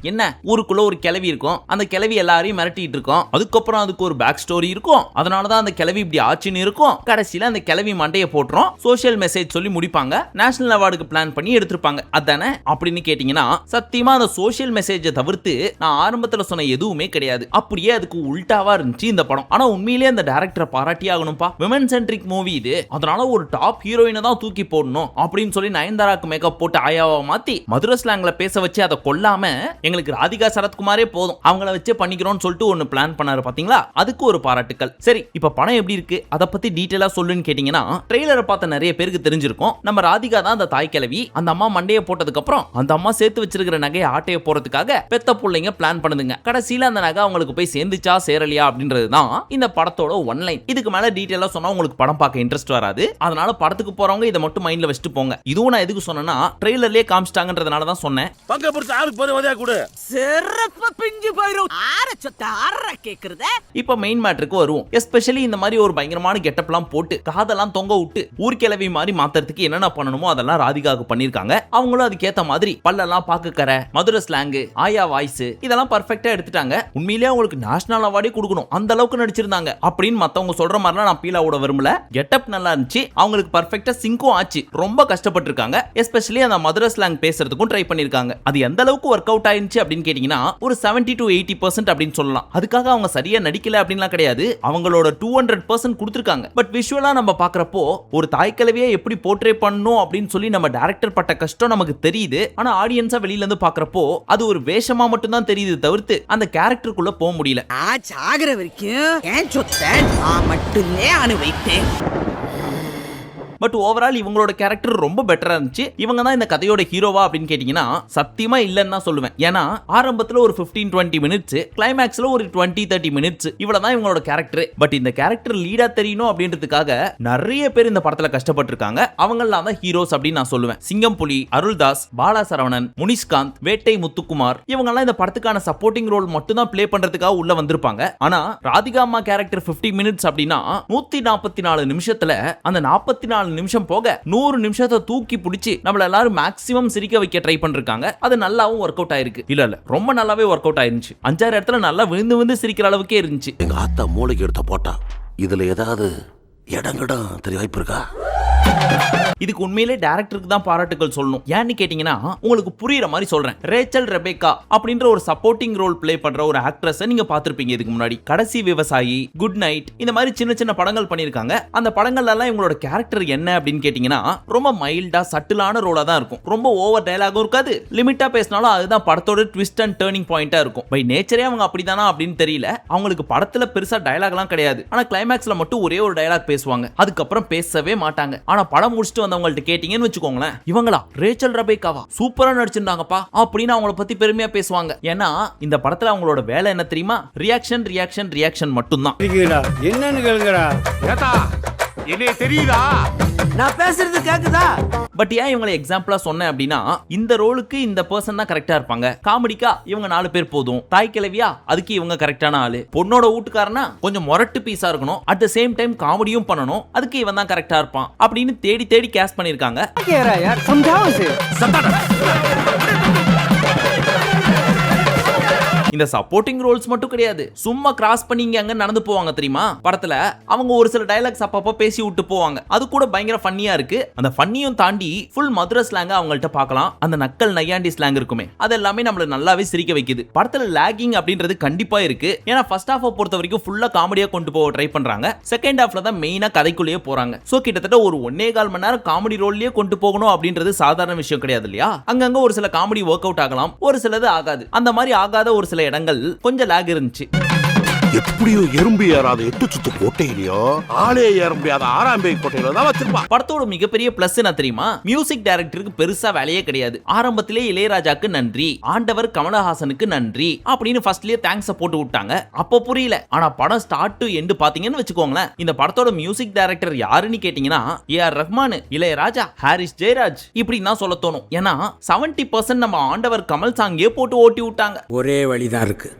என்ன ஊருக்குள்ள ஒரு கிளவி இருக்கும், அந்த கிளவி எல்லாரையும் மிரட்டிட்டு இருக்கும், அதுக்கப்புறம் அதுக்கு ஒரு பேக் ஸ்டோரி இருக்கும், அதனாலதான் அந்த கிளவி இப்படி ஆச்சுன்னு இருக்கும், கடைசியில அந்த கிளவி மண்டைய போட்டுரும், சோஷியல் மெசேஜ் சொல்லி முடிப்பாங்க, நேஷனல் அவார்டுக்கு பிளான் பண்ணி எடுத்திருப்பாங்க. அதானே அப்படின்னு கேட்டீங்கன்னா சத்தியமா அந்த சோஷியல் மெசேஜை தவிர்த்து நான் ஆரம்பத்துல சொன்ன எதுவுமே கிடையாது. அப்படியே அதுக்கு உல்டாவா இருந்துச்சு இந்த படம். ஆனா உண்மையிலேயே அந்த டைரக்டரை பாராட்டி ஆகணும்பா. விமன் சென்ட்ரிக் மூவி இது, அதனால ஒரு டாப் ஹீரோயினை தான் தூக்கி போடணும் அப்படின்னு சொல்லி நயன்தாராக்கு மேக்கப் போட்டு ஆயாவா மாத்தி மதுரை ஸ்லாங்ல பேச வச்சு அதை கொல்லாம எங்களுக்கு ராதிகா சரத்குமாரே போதும் அவங்கள வச்சு பண்ணிக்கிறோம்னு சொல்லிட்டு ஒன்னு பிளான் பண்ணாரு பாத்தீங்களா, அதுக்கு ஒரு பாராட்டுக்கள். சரி, இப்ப படம் எப்படி இருக்கு அதை பத்தி டீடைலா சொல்லுன்னு கேட்டீங்கன்னா ட்ரெய்லரை பார்த்த நிறைய பேருக்கு தெரிஞ்சிருக்கும். நம்ம ராதிகா தான் அந்த தாய் கிழவி. அந்த அம்மா மண்டையை போட்டதுக்கு அப்புறம் அந்த அம்மா சேர்த்து வச்சிருக்கிற நகையை ஆட்டைய போறதுக்காக பெத்த பிள்ளைங்க பிளான் பண்ணுதுங்க. கடைசியில அந்த நகை அவங்களுக்கு போய் சேர்ந்துச்சா சேரலையா அப்படின்றதுதான் இந்த படத்தோட ஒன்லைன். இதுக்கு மேல டீடைலா சொன்னா உங்களுக்கு படம் பார்க்க இன்ட்ரெஸ்ட் வராது. அதனால படத்துக்கு போறவங்க இதை மட்டும் மைண்ட்ல வச்சுட்டு போங்க. இதுவும் நான் எதுக்கு சொன்னேன்னா ட்ரெய்லர்லயே காமிச்சிட்டாங்கன்றதுனால தான் சொன்னேன். பங்க புடிச்சு ஆளுக்கு போற வதையா கூட சிறப்பு பிஞ்சு போயிரும். ஆற சொத்த ஆற கேக்குறத. இப்ப மெயின் மேட்டருக்கு வருவோம். எஸ்பெஷலி இந்த மாதிரி ஒரு பயங்கரமான கெட்டப்லாம் போட்டு காதெல்லாம் தொங்க விட்டு ஊர்கிழவி மாதிரி மாத்துறதுக்கு என்னென்ன பண்ணணுமோ அதெல்லாம் ராதிகாவுக்கு பண்ணிருக்காங்க. அவங்களும் அதுக்கேத்த மாதிரி பல்லெல்லாம் பாக்குக்கற, மதுரை ஸ்லாங், ஆயா வாய்ஸ் இதெல்லாம் பர்ஃபெக்ட்டா எடுத்துட்டாங்க. உண்மையிலேயே அவங்களுக்கு நேஷனல் அவார்டே கொடுக்கணும், அந்த அளவுக்கு நடிச்சிருந்தாங்க அப்படின்னு மத்தவங்க சொல்ற மாதிரிலாம் நான் பீலா விட விரும்பல. கெட்டப் நல்லா இருந்துச்சு, அவங்களுக்கு பர்ஃபெக்ட்டா சிங்கும் ஆச்சு. ரொம்ப கஷ்டப்பட்டிருக்காங்க. எஸ்பெஷலி அந்த மதுரை ஸ்லாங் பேசுறதுக்கும் ட்ரை பண்ணிருக்காங்க. அது எந்த அளவுக்கு ஒர்க் அவுட் ஆயிருச்சு அப்படின்னு கேட்டீங்கன்னா ஒரு 70 to 80% அப்படின்னு சொல்லலாம். அதுக்காக அவங்க சரியா நடிக்கல அப்படின்லாம் கிடையாது, அவங்களோட 200% கொடுத்திருக்காங்க. பட் விஷுவலா நம்ம பாக்குறப்போ ஒரு தாய் கிழவியை எப்படி போர்ட்ரே பண்ணணும் அப்படின்னு சொல்லி நம்ம டைரக்டர் பட்ட கஷ்டம் நமக்கு தெரியுது. ஆனா ஆடியன்ஸா வெளியில இருந்து பாக்குறப்போ அது ஒரு வேஷமா மட்டும் தான் தெரியுது தவிர்த்து அந்த கேரக்டருக்குள்ள போக முடியல. சாகர வரைக்கும் ஏன் சொத்த நான் மட்டுமே அனுபவித்தேன். பட் ஓவரால் இவங்களோட கேரக்டர் ரொம்ப பெட்டரா இருந்துச்சு. இவங்க தான் இந்த கதையோட ஹீரோவா அப்படின்னு கேட்டீங்கன்னா சத்தியமா இல்லன்னு தான் சொல்லுவேன். ஏன்னா ஆரம்பத்துல ஒரு 15-20 மினிட்ஸ், கிளைமேக்ஸ்ல ஒரு 20-30 மினிட்ஸ் இவ்வளவுதான் இவங்களோட கேரக்டர். பட் இந்த கேரக்டர் லீடா தெரியணும் அப்படின்றதுக்காக நிறைய பேர் இந்த படத்துல கஷ்டப்பட்டு இருக்காங்க. அவங்கெல்லாம் தான் ஹீரோஸ் அப்படின்னு நான் சொல்லுவேன். சிங்கம்புலி, அருள்தாஸ், பாலா சரவணன், முனிஷ்காந்த், வேட்டை முத்துக்குமார் இவங்க எல்லாம் இந்த படத்துக்கான சப்போர்ட்டிங் ரோல் மட்டும் தான் பிளே பண்றதுக்காக உள்ள வந்திருப்பாங்க. ஆனா ராதிகா அம்மா கேரக்டர் 50 மினிட்ஸ் அப்படின்னா 144 நிமிஷத்துல அந்த 44 நிமிஷம் போக 100 நிமிஷத்தை தூக்கி பிடிச்சி நம்மள எல்லாரும் மேக்ஸிமம் சிரிக்க வைக்க ட்ரை பண்ணிருக்காங்க. அது நல்லாவும் ஒர்க் அவுட் ஆயிருக்கு. இல்ல ரொம்ப நல்லாவே ஒர்க் அவுட் ஆயிருந்துச்சு. 5-6 இடத்துல நல்லா விழுந்து சிரிக்கிற அளவுக்கே இருந்துச்சு. எங்க ஆத்தா மூளைக்கு எடுத்த போட்டா இதுல ஏதாவது இடங்கடம் தெரிய வாய்ப்பு இருக்கா? இதுக்கு உண்மையிலே டைரக்டருக்கு தான் பாராட்டுகள் சொல்லணும். ஏன்னு கேட்டீங்கன்னா உங்களுக்கு புரியுற மாதிரி சொல்றேன். ரேச்சல் ரெபேக்கா அப்படின்ற ஒரு சப்போர்ட்டிங் ரோல் பிளே பண்ற ஒரு ஆக்ட்ரஸ் நீங்க பாத்திருப்பீங்க இதுக்கு முன்னாடி. கடைசி விவசாயி, குட் நைட் இந்த மாதிரி சின்ன சின்ன படங்கள் பண்ணிருக்காங்க. அந்த படங்கள்ல எல்லாம் இவங்களோட கேரக்டர் என்ன அப்படின்னு கேட்டீங்கன்னா ரொம்ப மைல்டா சட்டிலான ரோலா தான் இருக்கும். ரொம்ப ஓவர் டயலாகும் இருக்காது, லிமிட்டா பேசினாலும் அதுதான் படத்தோட ட்விஸ்ட் அண்ட் டர்னிங் பாயிண்டா இருக்கும். பை நேச்சரே அவங்க அப்படிதானா அப்படின்னு தெரியல. அவங்களுக்கு படத்துல பெருசா டயலாக்லாம் கிடையாது. ஆனா கிளைமேக்ஸ்ல மட்டும் ஒரே ஒரு டயலாக் பேசுவாங்க, அதுக்கப்புறம் பேசவே மாட்டாங்க. ஆனா படம் முடிச்சுட்டு வந்தவங்கள்ட்ட கேட்டீங்கன்னு வச்சுக்கோங்களேன், இவங்களா ரேச்சல் ரெபேக்காவா சூப்பரா நடிச்சிருந்தாங்கப்பா அப்படின்னு அவங்கள பத்தி பெருமையா பேசுவாங்க. ஏன்னா இந்த படத்துல அவங்களோட வேலை என்ன தெரியுமா? ரியாக்ஷன் ரியாக்ஷன் ரியாக்ஷன் மட்டும்தான். என்னன்னு கேளுங்கடா. ஏதா என்ன தெரியுதா? நான் பேசுறது கேக்குதா? பட் ஏன் இவங்களை எக்ஸாம்பிளா சொன்னேன் அப்படின்னா இந்த ரோலுக்கு இந்த பர்சன் தான் கரெக்டா இருப்பாங்க. காமெடிக்கா இவங்க 4 பேர் போதும். தாய் கிழவியா அதுக்கு இவங்க கரெக்டான ஆளு. பொண்ணோட வீட்டுக்காரனா கொஞ்சம் மொரட்டு பீஸா இருக்கணும், அட் த சேம் டைம் காமெடியும் பண்ணணும், அதுக்கு இவன் தான் கரெக்டா இருப்பான் அப்படின்னு தேடி தேடி கேஸ்ட் பண்ணிருக்காங்க. இந்த சப்போர்ட்டிங் ரோல்ஸ் மட்டும் கிடையாது, சும்மா கிராஸ் பண்ணி அங்க நடந்து போவாங்க தெரியுமா படத்துல. அவங்க ஒரு சில டயலாக்ஸ் அப்பப்போ பேசி விட்டு போவாங்க, அது கூட பயங்கர ஃபன்னியா இருக்கு. அந்த ஃபன்னியும் தாண்டி ஃபுல் மதுரை ஸ்லாங்க அவங்கள்ட்ட பார்க்கலாம். அந்த நக்கல் நையாண்டி ஸ்லாங் இருக்குமே, அது எல்லாமே நம்மள நல்லாவே சிரிக்க வைக்குது. படத்துல லாகிங் அப்படின்றது கண்டிப்பா இருக்கு. ஏன்னா ஃபர்ஸ்ட் ஹாஃப் பொறுத்த வரைக்கும் ஃபுல்லா காமெடியா கொண்டு போக ட்ரை பண்றாங்க. செகண்ட் ஹாஃப்ல தான் மெயினா கதைக்குள்ளேயே போறாங்க. சோ கிட்டத்தட்ட ஒரு 1.25 மணி நேரம் காமெடி ரோல்லயே கொண்டு போகணும் அப்படின்றது சாதாரண விஷயம் கிடையாது இல்லையா? அங்கங்க ஒரு சில காமெடி ஒர்க் அவுட் ஆகலாம், ஒரு சிலது ஆகாது. அந்த மாதிரி ஆகாத ஒரு சில இடங்கள் கொஞ்சம் லாக் இருந்துச்சு. எப்படியோ எறும்பு ஏறாத 8 சுத்து கோட்டையிலயோ ஆளே ஏற முடியாத 6ஆம் பேய் கோட்டையில தான் வச்சிருப்பா. படத்தோட மிகப்பெரிய பிளஸ் என்ன தெரியுமா? மியூசிக் டைரக்டருக்கு பெருசா வேலையே கிடையாது. ஆரம்பத்திலே இளையராஜாக்கு நன்றி, ஆண்டவர் கமலஹாசனுக்கு நன்றி அப்படின்னு ஃபர்ஸ்ட்லயே தேங்க்ஸ் போட்டு விட்டாங்க. அப்போ புரியல. ஆனா படம் ஸ்டார்ட் டு எண்ட் பாத்தீங்கன்னு வச்சுக்கோங்களேன், இந்த படத்தோட மியூசிக் டைரக்டர் யாருன்னு கேட்டீங்கன்னா ஏஆர் ரஹ்மான், இளையராஜா, ஹாரிஸ் ஜெயராஜ் இப்படின்னு தான் சொல்ல தோணும். ஏன்னா 70% நம்ம ஆண்டவர் கமல் சாங்கே போட்டு ஓட்டி விட்டாங்க. ஒரே வழிதான் இருக்கு.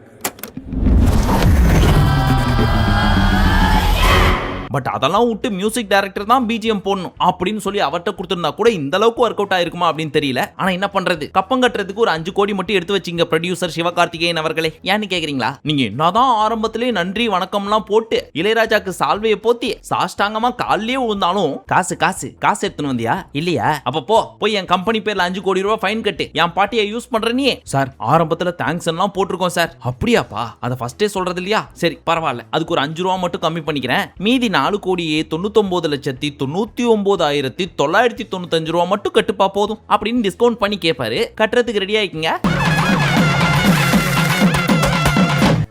பட் அதெல்லாம் விட்டு மியூசிக் டைரக்டர் தான் பிஜிஎம் போடணும் அப்படின்னு சொல்லி அவர்கிட்ட கொடுத்திருந்தா கூட இந்த அளவுக்கு ஒர்க் அவுட் ஆயிருக்குமா அப்படின்னு தெரியல. ஆனா என்ன பண்றது, கப்பம் கட்டுறதுக்கு ஒரு 5 கோடி மட்டும் எடுத்து வச்சிங்க ப்ரொடியூசர் சிவகார்த்திகேயன் அவர்களே. ஏன்னு கேக்குறீங்களா? நீங்க என்னதான் ஆரம்பத்திலே நன்றி வணக்கம்லாம் போட்டு இளையராஜாக்கு சால்வையை போத்தி சாஷ்டாங்கமா காலிலே விழுந்தாலும் காசு காசு காசு எடுத்துன்னு வந்தியா இல்லையா? அப்ப போய் என் கம்பெனி பேர்ல 5 கோடி ரூபாய் ஃபைன் கட்டு, என் பாட்டியை யூஸ் பண்ற நீ. சார் ஆரம்பத்துல தேங்க்ஸ் எல்லாம் போட்டிருக்கோம் சார். அப்படியாப்பா, அதை ஃபர்ஸ்டே சொல்றது இல்லையா? சரி பரவாயில்ல, அதுக்கு ஒரு 5 ரூபா மட்டும் கம்மி பண்ணிக்கிறேன். மீதி 4,99,99,995 ரூபா மட்டும் கட்டுப்பா போதும் அப்படின்னு டிஸ்கவுண்ட் பண்ணி கேட்பாரு. கட்டுறதுக்கு ரெடி ஆயிக்குங்க.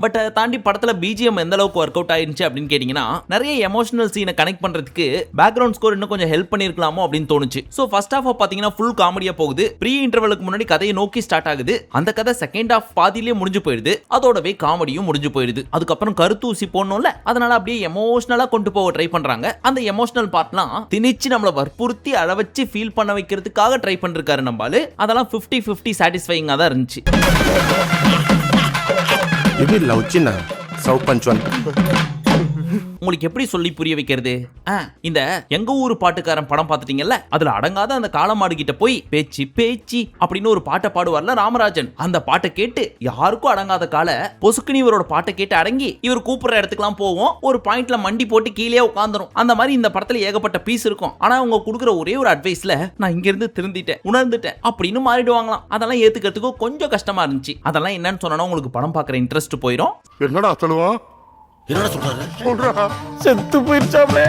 பட் அதை தாண்டி படத்துல பிஜிஎம் எந்த அளவுக்கு ஒர்க் அவுட் ஆயிருச்சு அப்படின்னு கேட்டீங்கன்னா, நிறைய எமோஷனல் சீனை கனெக்ட் பண்றதுக்கு பேக்ரவுண்ட் ஸ்கோர் இன்னும் கொஞ்சம் ஹெல்ப் பண்ணிருக்கலாமோ அப்படின்னு தோணுச்சு. சோ ஃபர்ஸ்ட் ஹாஃப் பாத்தீங்கன்னா ஃபுல் காமெடியா போகுது. ப்ரீ இன்டர்வலுக்கு முன்னாடி கதையை நோக்கி ஸ்டார்ட் ஆகுது. அந்த கதை செகண்ட் ஹாஃப் பாதியிலே முடிஞ்சு போயிடுது. அதோடவே காமெடியும் முடிஞ்சு போயிடுது. அதுக்கப்புறம் கருத்தூசி போடணும்ல, அதனால அப்படியே எமோஷனலா கொண்டு போக ட்ரை பண்றாங்க. அந்த எமோஷனல் பார்ட்லாம் திணிச்சு நம்மள வற்புறுத்தி அழ வச்சு ஃபீல் பண்ண வைக்கிறதுக்காக ட்ரை பண்ணிருக்காரு நம்பாலு. அதெல்லாம் 50-50 சாட்டிஸ்ஃபைங்கா தான் இருந்துச்சு. இது லவ் சின்ன சவ் பஞ்ச்வன். உங்களுக்கு எப்படி சொல்லி புரிய வைக்கிறது? இந்த எங்க ஊரு பாட்டுக்காரன் படம் பார்த்துட்டீங்கல்ல, அதுல அடங்காத அந்த காளமாடு கிட்ட போய் பேச்சு பேச்சு அப்படின்னு ஒரு பாட்டை பாடுவார்ல ராமராஜன். அந்த பாட்டை கேட்டு யாருக்கும் அடங்காத கால பொசுக்குனி இவரோட பாட்டை கேட்டு அடங்கி இவர் கூப்பிடுற இடத்துக்குலாம் போவோம். ஒரு பாயிண்ட்ல மண்டி போட்டு கீழே உட்காந்துரும். அந்த மாதிரி இந்த படத்துல ஏகப்பட்ட பீஸ் இருக்கும். ஆனா அவங்க கொடுக்குற ஒரே ஒரு அட்வைஸ்ல நான் இங்க இருந்து திருந்திட்டேன், உணர்ந்துட்டேன் அப்படின்னு மாறிடுவாங்களாம். அதெல்லாம் ஏத்துக்கிறதுக்கு கொஞ்சம் கஷ்டமா இருந்துச்சு. அதெல்லாம் என்னன்னு சொன்னா உங்களுக்கு படம் பார்க்குற இன்ட்ரெஸ்ட் போயிடும். என்னடா சொல்லுவான்? என்னடா சொல்றாரு? சொல்றா செத்து போயிருச்சாப்ல.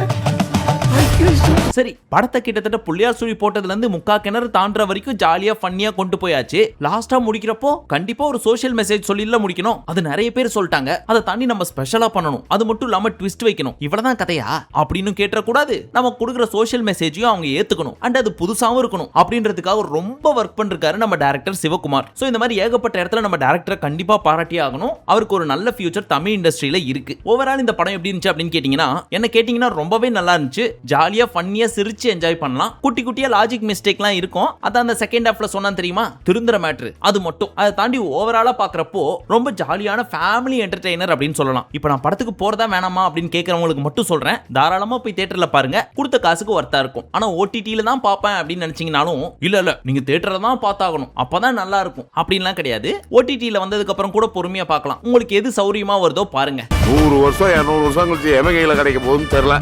சரி, படத்தை கிட்டத்தட்ட புள்ளியார் சுழி போட்டதுல இருந்து முக்கா கிணறு தாண்டுற வரைக்கும் ஜாலியா ஃபன்னியா கொண்டு போயாச்சு. லாஸ்டா முடிக்கிறப்போ கண்டிப்பா ஒரு சோஷியல் மெசேஜ் சொல்லில முடிக்கணும். அது நிறைய பேர் சொல்லிட்டாங்க. அதை தாண்டி நம்ம ஸ்பெஷலா பண்ணணும். அது மட்டும் இல்லாம ட்விஸ்ட் வைக்கணும். இவ்வளவுதான் கதையா அப்படின்னு கேட்டற கூடாது. நம்ம கொடுக்குற சோஷியல் மெசேஜையும் அவங்க ஏத்துக்கணும். அண்ட் அது புதுசாவும் இருக்கணும் அப்படின்றதுக்காக ரொம்ப ஒர்க் பண்ணிருக்காரு நம்ம டைரக்டர் சிவகுமார். சோ இந்த மாதிரி ஏகப்பட்ட இடத்துல நம்ம டைரக்டரை கண்டிப்பா பாராட்டியே ஆகணும். அவருக்கு ஒரு நல்ல ஃபியூச்சர் தமிழ் இண்டஸ்ட்ரியில இருக்கு. ஓவரால் இந்த படம் எப்படி இருந்துச்சு அப்படின்னு கேட்டீங்கன்னா, என்ன கேட்டீங்கன்னா ரொம்பவே நல்லா இருந்துச்சு. ஜாலியா ஃபன்னியா சிரிச்சு என்ஜாய் பண்ணலாம். குட்டி குட்டியா லாஜிக் மிஸ்டேக்லாம் இருக்கும். அதான் அந்த செகண்ட் ஹாஃப்ல சொன்னா தெரியுமா, திருந்துற மேட்ரு அது மட்டும். அதை தாண்டி ஓவராலா பாக்குறப்போ ரொம்ப ஜாலியான ஃபேமிலி என்டர்டெய்னர் அப்படின்னு சொல்லலாம். இப்போ நான் படத்துக்கு போறதா வேணாமா அப்படின்னு கேட்கறவங்களுக்கு மட்டும் சொல்றேன், தாராளமா போய் தியேட்டர்ல பாருங்க. கொடுத்த காசுக்கு ஒர்த்தா இருக்கும். ஆனா ஓடிடில தான் பாப்பேன் அப்படின்னு நினைச்சீங்கனாலும் இல்ல நீங்க தியேட்டர்ல தான் பார்த்தாகணும், அப்பதான் நல்லா இருக்கும் அப்படின்லாம் கிடையாது. ஓடிடில வந்ததுக்கு அப்புறம் கூட பொறுமையா பார்க்கலாம். உங்களுக்கு எது சௌரியமா வருதோ பாருங்க. 100 வருஷம் 200 வருஷம் கழிச்சு எவன் கையில கிடைக்க போகுதுன்னு தெரியல.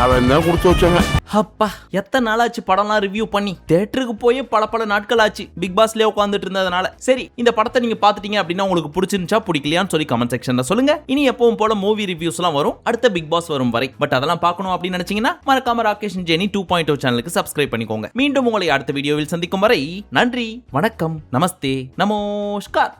அவன் தான் கொடுத்து வச்சாங்க. அப்பா, எத்தனை நாளாச்சு படம்லாம் ரிவ்யூ பண்ணி. தியேட்டருக்கு போய் பல நாட்கள் ஆச்சு பிக் பாஸ்லயே உட்காந்துட்டு இருந்ததுனால. சரி, இந்த படத்தை நீங்க பாத்துட்டீங்க அப்படின்னா உங்களுக்கு பிடிச்சிருந்துச்சா பிடிக்கலையான்னு சொல்லி கமெண்ட் செக்ஷன்ல சொல்லுங்க. இனி எப்பவும் போல மூவி ரிவ்யூஸ் எல்லாம் வரும் அடுத்த பிக் பாஸ் வரும் வரை. பட் அதெல்லாம் பார்க்கணும் அப்படின்னு நினைச்சீங்கன்னா மறக்காம ராகேஷ் ஜெனி 2.0 சேனலுக்கு சப்ஸ்கிரைப் பண்ணிக்கோங்க. மீண்டும் உங்களை அடுத்த வீடியோவில் சந்திக்கும் வரை நன்றி, வணக்கம், நமஸ்தே, நமஸ்கார்.